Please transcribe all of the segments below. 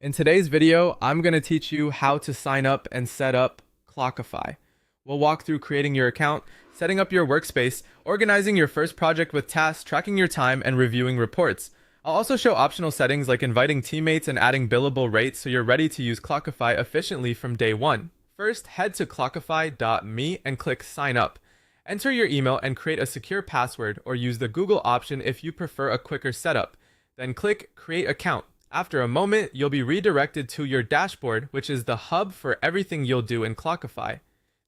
In today's video, I'm going to teach you how to sign up and set up Clockify. We'll walk through creating your account, setting up your workspace, organizing your first project with tasks, tracking your time, and reviewing reports. I'll also show optional settings like inviting teammates and adding billable rates so you're ready to use Clockify efficiently from day one. First, head to clockify.me and click Sign Up. Enter your email and create a secure password, or use the Google option if you prefer a quicker setup. Then click Create Account. After a moment, you'll be redirected to your dashboard, which is the hub for everything you'll do in Clockify.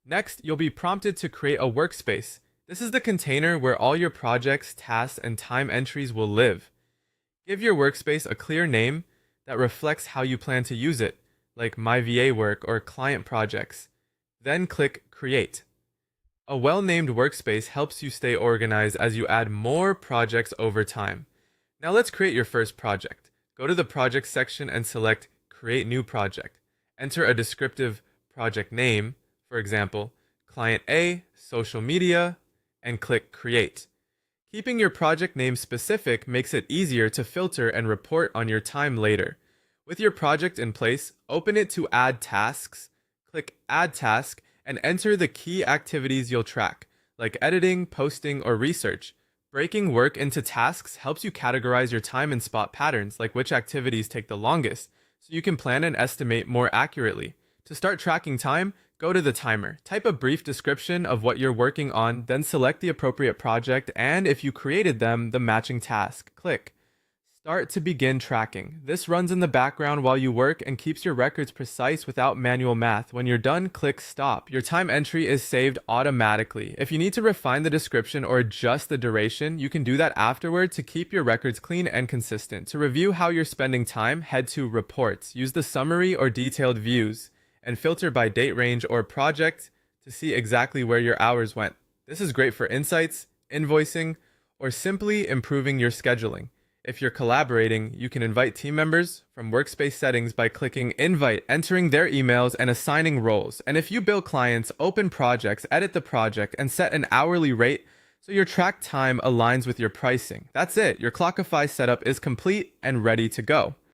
Next, you'll be prompted to create a workspace. This is the container where all your projects, tasks, and time entries will live. Give your workspace a clear name that reflects how you plan to use it, like My VA Work or Client Projects. Then click Create. A well-named workspace helps you stay organized as you add more projects over time. Now let's create your first project. Go to the Project section and select Create New Project. Enter a descriptive project name, for example, Client A, Social Media, and click Create. Keeping your project name specific makes it easier to filter and report on your time later. With your project in place, open it to Add Tasks, click Add Task, and enter the key activities you'll track, like editing, posting, or research. Breaking work into tasks helps you categorize your time and spot patterns, like which activities take the longest, so you can plan and estimate more accurately. To start tracking time, go to the timer. Type a brief description of what you're working on, then select the appropriate project and, if you created them, the matching task. Click Start to begin tracking. This runs in the background while you work and keeps your records precise without manual math. When you're done, click Stop. Your time entry is saved automatically. If you need to refine the description or adjust the duration, you can do that afterward to keep your records clean and consistent. To review how you're spending time, head to Reports. Use the summary or detailed views and filter by date range or project to see exactly where your hours went. This is great for insights, invoicing, or simply improving your scheduling. If you're collaborating, you can invite team members from workspace settings by clicking Invite, entering their emails, and assigning roles. And if you bill clients, open projects, edit the project, and set an hourly rate so your track time aligns with your pricing. That's it. Your Clockify setup is complete and ready to go.